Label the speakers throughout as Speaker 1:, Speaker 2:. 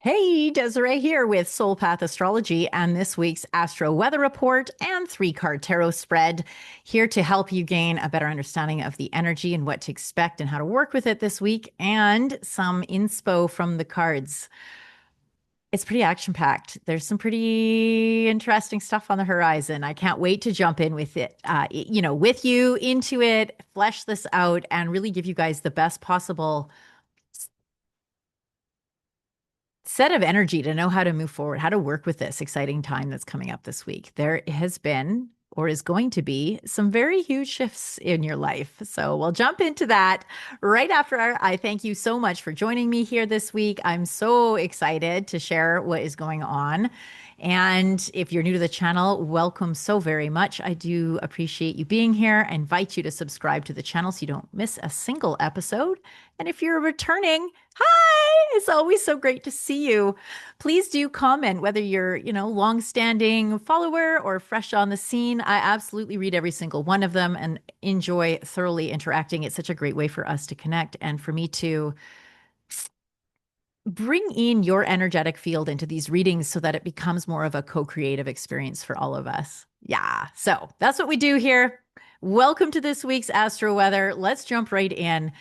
Speaker 1: Hey, Desiree here with Soulpath Astrology and this week's Astro Weather Report and three-card tarot spread, here to help you gain a better understanding of the energy and what to expect and how to work with it this week, and some inspo from the cards. It's pretty action-packed. There's some pretty interesting stuff on the horizon. I can't wait to jump in with it, with you into it, flesh this out, and really give you guys the best possible set of energy to know how to move forward, how to work with this exciting time that's coming up this week. There has been or is going to be some very huge shifts in your life. So we'll jump into that right after. I thank you so much for joining me here this week. I'm so excited to share what is going on. And if you're new to the channel, welcome so very much. I do appreciate you being here. I invite you to subscribe to the channel so you don't miss a single episode. And if you're returning, hi, it's always so great to see you. Please do comment whether you're, long-standing follower or fresh on the scene. I absolutely read every single one of them and enjoy thoroughly interacting. It's such a great way for us to connect and for me to bring in your energetic field into these readings so that it becomes more of a co-creative experience for all of us. Yeah, so that's what we do here. Welcome to this week's Astro Weather. Let's jump right in.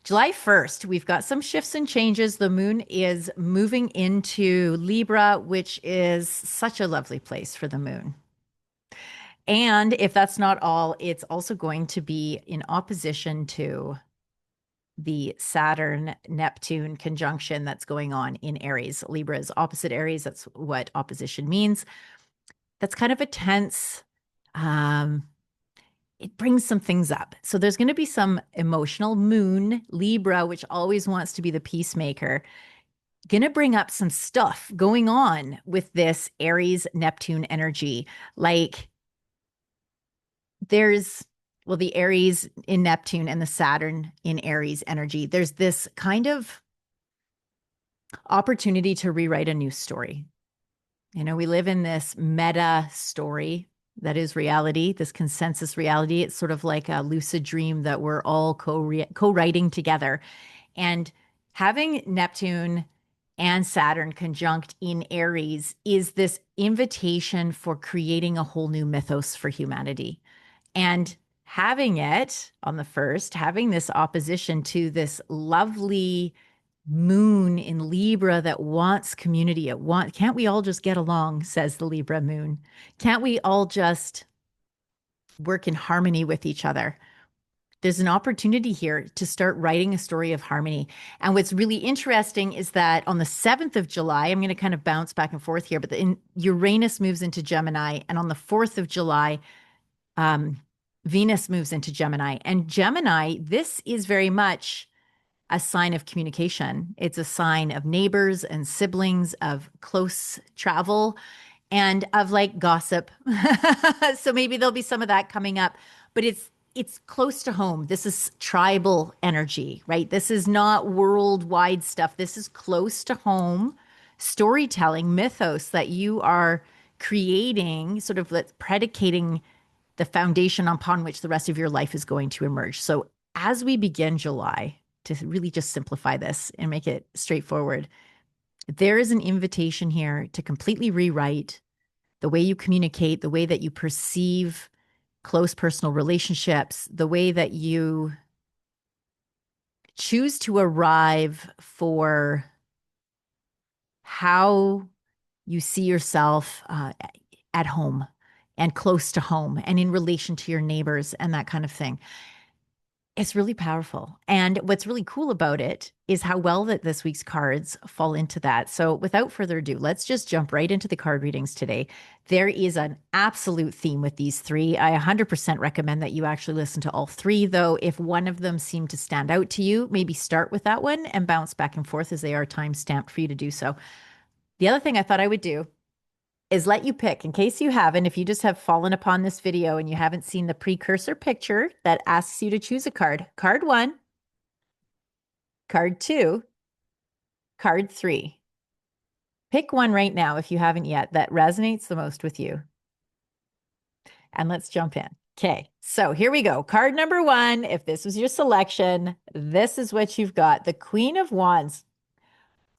Speaker 1: July 1st, we've got some shifts and changes. The moon is moving into Libra, which is such a lovely place for the moon. And if that's not all, it's also going to be in opposition to the Saturn-Neptune conjunction that's going on in Aries. Libra is opposite Aries. That's what opposition means. That's kind of a tense, it brings some things up. So there's going to be some emotional moon, Libra, which always wants to be the peacemaker, going to bring up some stuff going on with this Aries Neptune energy. Like there's, well, the Aries in Neptune and the Saturn in Aries energy. There's this kind of opportunity to rewrite a new story. We live in this meta story that is reality, this consensus reality. It's sort of like a lucid dream that we're all co-writing together. And having Neptune and Saturn conjunct in Aries is this invitation for creating a whole new mythos for humanity. And having it on the first, having this opposition to this lovely moon in Libra that wants community. Can't we all just get along, says the Libra moon? Can't we all just work in harmony with each other? There's an opportunity here to start writing a story of harmony. And what's really interesting is that on the 7th of July, I'm going to kind of bounce back and forth here, but Uranus moves into Gemini. And on the 4th of July, Venus moves into Gemini. And Gemini, this is very much a sign of communication. It's a sign of neighbors and siblings, of close travel, and of like gossip. So maybe there'll be some of that coming up, but it's close to home. This is tribal energy, right? This is not worldwide stuff. This is close to home storytelling, mythos that you are creating, sort of predicating the foundation upon which the rest of your life is going to emerge. So as we begin July, to really just simplify this and make it straightforward, there is an invitation here to completely rewrite the way you communicate, the way that you perceive close personal relationships, the way that you choose to arrive for how you see yourself at home and close to home and in relation to your neighbors and that kind of thing. It's really powerful. And what's really cool about it is how well that this week's cards fall into that. So without further ado, let's just jump right into the card readings today. There is an absolute theme with these three. I 100% recommend that you actually listen to all three, though. If one of them seemed to stand out to you, maybe start with that one and bounce back and forth as they are time stamped for you to do so. The other thing I thought I would do is let you pick, in case you haven't, if you just have fallen upon this video and you haven't seen the precursor picture that asks you to choose a card. Card 1, card 2, card 3. Pick one right now if you haven't yet that resonates the most with you. And let's jump in. Okay, so here we go. Card number 1, if this was your selection, this is what you've got. The Queen of Wands.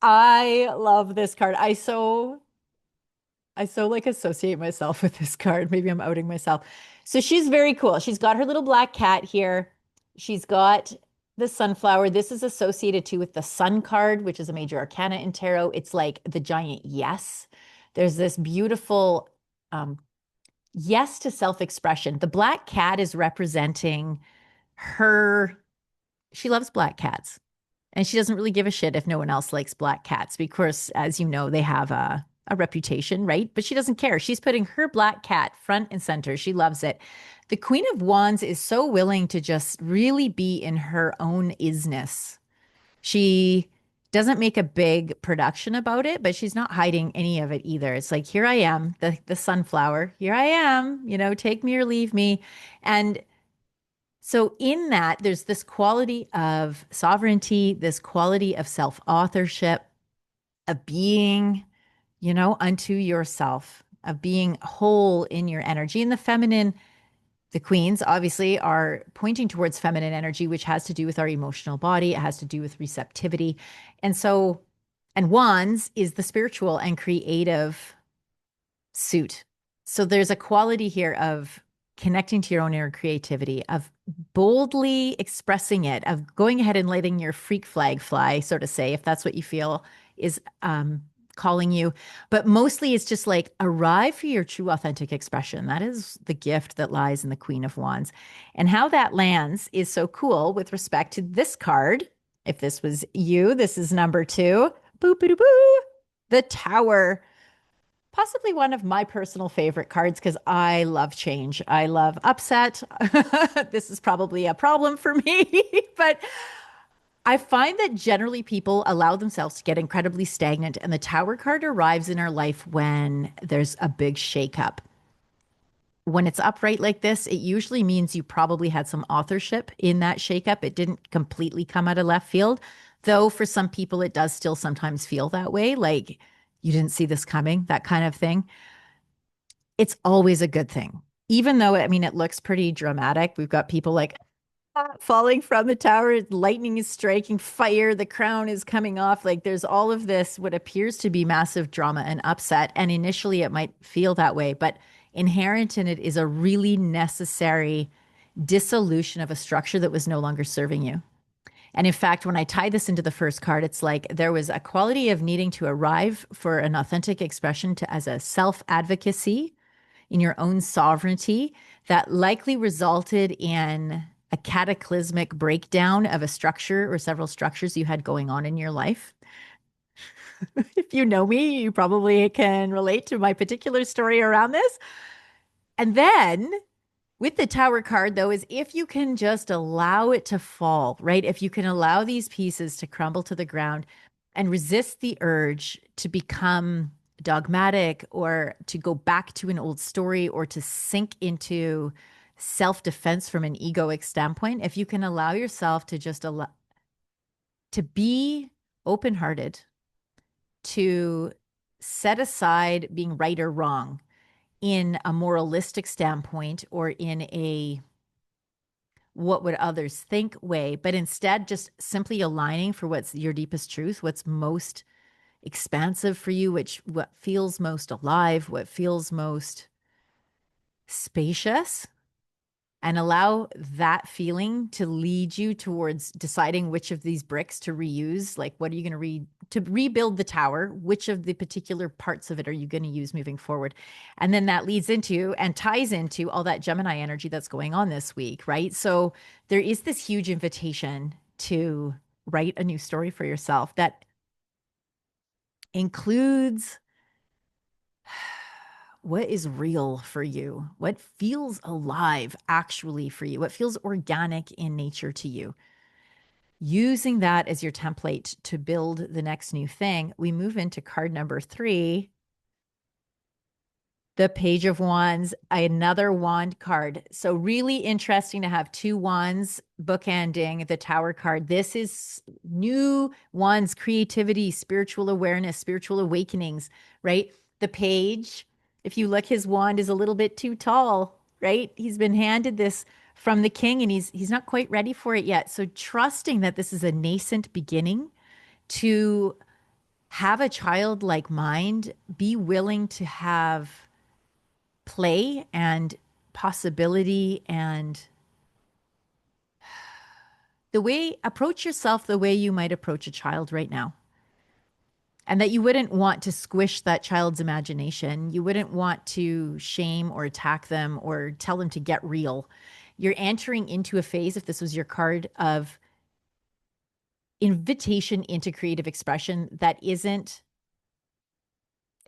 Speaker 1: I love this card. I so like associate myself with this card. Maybe I'm outing myself. So she's very cool. She's got her little black cat here. She's got the sunflower. This is associated too with the sun card, which is a major arcana in tarot. It's like the giant yes. There's this beautiful um, yes to self-expression. The black cat is representing her. She loves black cats. And she doesn't really give a shit if no one else likes black cats because, as you know, they have a reputation, right? But she doesn't care. She's putting her black cat front and center. She loves it. The Queen of Wands is so willing to just really be in her own isness. She doesn't make a big production about it, but she's not hiding any of it either. It's like, here I am, the sunflower. Here I am, take me or leave me. And so, in that, there's this quality of sovereignty, this quality of self authorship, of being, unto yourself, of being whole in your energy. And the feminine, the queens obviously are pointing towards feminine energy, which has to do with our emotional body, it has to do with receptivity. And so, and wands is the spiritual and creative suit. So there's a quality here of connecting to your own inner creativity, of boldly expressing it, of going ahead and letting your freak flag fly, so to say, if that's what you feel is calling you. But mostly it's just like arrive for your true authentic expression. That is the gift that lies in the Queen of Wands. And how that lands is so cool with respect to this card. If this was you, this is number 2. Boo, boo, boo. The Tower. Possibly one of my personal favorite cards because I love change. I love upset. This is probably a problem for me, but I find that generally people allow themselves to get incredibly stagnant, and the Tower card arrives in our life when there's a big shakeup. When it's upright like this, it usually means you probably had some authorship in that shakeup. It didn't completely come out of left field, though for some people it does still sometimes feel that way, like you didn't see this coming, that kind of thing. It's always a good thing. Even though, I mean, it looks pretty dramatic. We've got people like falling from the tower, lightning is striking, fire, the crown is coming off. Like there's all of this, what appears to be massive drama and upset. And initially it might feel that way, but inherent in it is a really necessary dissolution of a structure that was no longer serving you. And in fact, when I tie this into the first card, it's like there was a quality of needing to arrive for an authentic expression to as a self advocacy in your own sovereignty that likely resulted in a cataclysmic breakdown of a structure or several structures you had going on in your life. If you know me, you probably can relate to my particular story around this. And then with the Tower card, though, is if you can just allow it to fall, right? If you can allow these pieces to crumble to the ground and resist the urge to become dogmatic or to go back to an old story or to sink into self-defense from an egoic standpoint, if you can allow yourself to just allow to be open-hearted, to set aside being right or wrong in a moralistic standpoint or in a what would others think way, but instead just simply aligning for what's your deepest truth, what's most expansive for you, what feels most alive, what feels most spacious, and allow that feeling to lead you towards deciding which of these bricks to reuse. Like, what are you going to rebuild the tower? Which of the particular parts of it are you going to use moving forward? And then that leads into and ties into all that Gemini energy that's going on this week, right? So there is this huge invitation to write a new story for yourself that includes what is real for you, what feels alive actually for you, what feels organic in nature to you. Using that as your template to build the next new thing, we move into card number 3, the Page of Wands, another wand card. So really interesting to have 2 wands bookending the Tower card. This is new wands, creativity, spiritual awareness, spiritual awakenings, right? The page, if you look, his wand is a little bit too tall, right? He's been handed this from the king and he's not quite ready for it yet. So trusting that this is a nascent beginning to have a childlike mind, be willing to have play and possibility and approach yourself the way you might approach a child right now. And that you wouldn't want to squish that child's imagination. You wouldn't want to shame or attack them or tell them to get real. You're entering into a phase, if this was your card, of invitation into creative expression that isn't,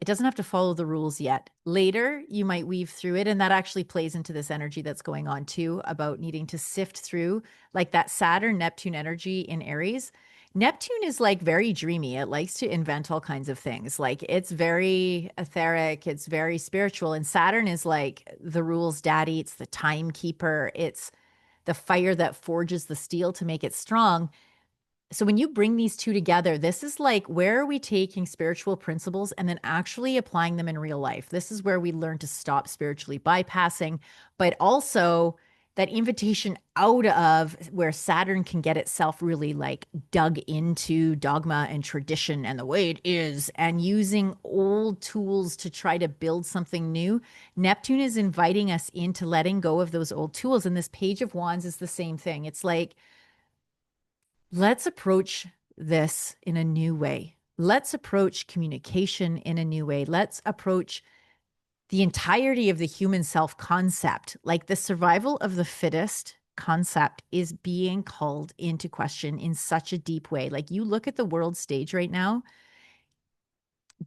Speaker 1: it doesn't have to follow the rules yet. Later, you might weave through it. And that actually plays into this energy that's going on too, about needing to sift through like that Saturn Neptune energy in Aries. Neptune is like very dreamy. It likes to invent all kinds of things. Like it's very etheric, it's very spiritual. And Saturn is like the rules daddy, it's the timekeeper, it's the fire that forges the steel to make it strong. So when you bring these two together, this is like, where are we taking spiritual principles and then actually applying them in real life? This is where we learn to stop spiritually bypassing, but also that invitation out of where Saturn can get itself really like dug into dogma and tradition and the way it is, and using old tools to try to build something new. Neptune is inviting us into letting go of those old tools. And this Page of Wands is the same thing. It's like, let's approach this in a new way. Let's approach communication in a new way. Let's approach the entirety of the human self concept. Like the survival of the fittest concept is being called into question in such a deep way. Like you look at the world stage right now,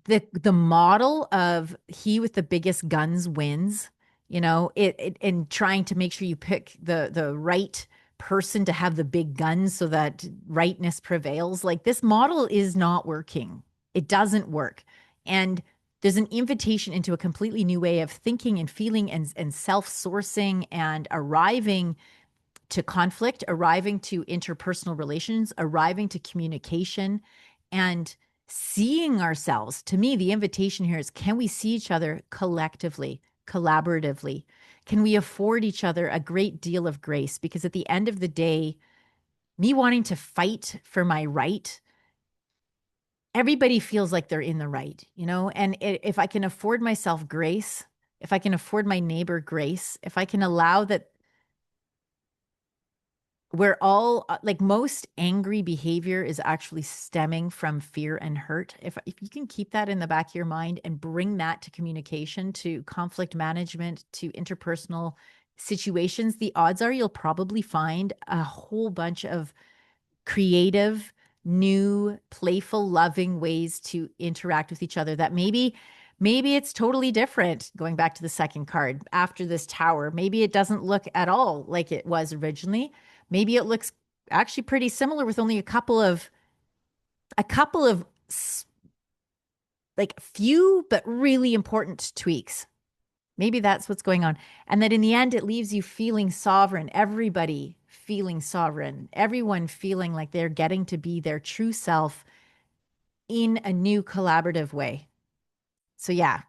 Speaker 1: the model of he with the biggest guns wins, you know, it and trying to make sure you pick the right person to have the big guns so that rightness prevails. Like this model is not working. It doesn't work. And there's an invitation into a completely new way of thinking and feeling and self-sourcing and arriving to conflict, arriving to interpersonal relations, arriving to communication, and seeing ourselves. To me, the invitation here is, can we see each other collectively, collaboratively? Can we afford each other a great deal of grace? Because at the end of the day, me wanting to fight for my right, everybody feels like they're in the right, you know? And if I can afford myself grace, if I can afford my neighbor grace, if I can allow that, we're all like, most angry behavior is actually stemming from fear and hurt. If you can keep that in the back of your mind and bring that to communication, to conflict management, to interpersonal situations, the odds are you'll probably find a whole bunch of creative, new, playful, loving ways to interact with each other that maybe it's totally different. Going back to the second card, after this Tower, maybe it doesn't look at all like it was originally. Maybe it looks actually pretty similar with only a couple of like few but really important tweaks. Maybe that's what's going on. And that in the end, it leaves you feeling sovereign, everybody feeling sovereign, everyone feeling like they're getting to be their true self in a new collaborative way. So yeah,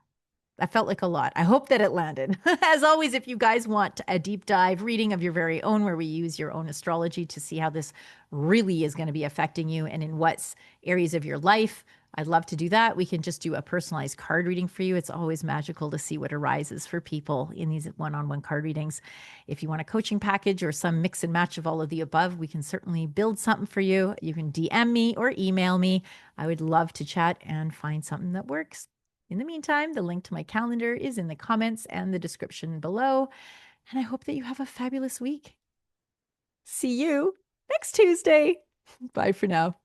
Speaker 1: that felt like a lot. I hope that it landed. As always, if you guys want a deep dive reading of your very own, where we use your own astrology to see how this really is going to be affecting you and in what areas of your life, I'd love to do that. We can just do a personalized card reading for you. It's always magical to see what arises for people in these one-on-one card readings. If you want a coaching package or some mix and match of all of the above, we can certainly build something for you. You can DM me or email me. I would love to chat and find something that works. In the meantime, the link to my calendar is in the comments and the description below. And I hope that you have a fabulous week. See you next Tuesday. Bye for now.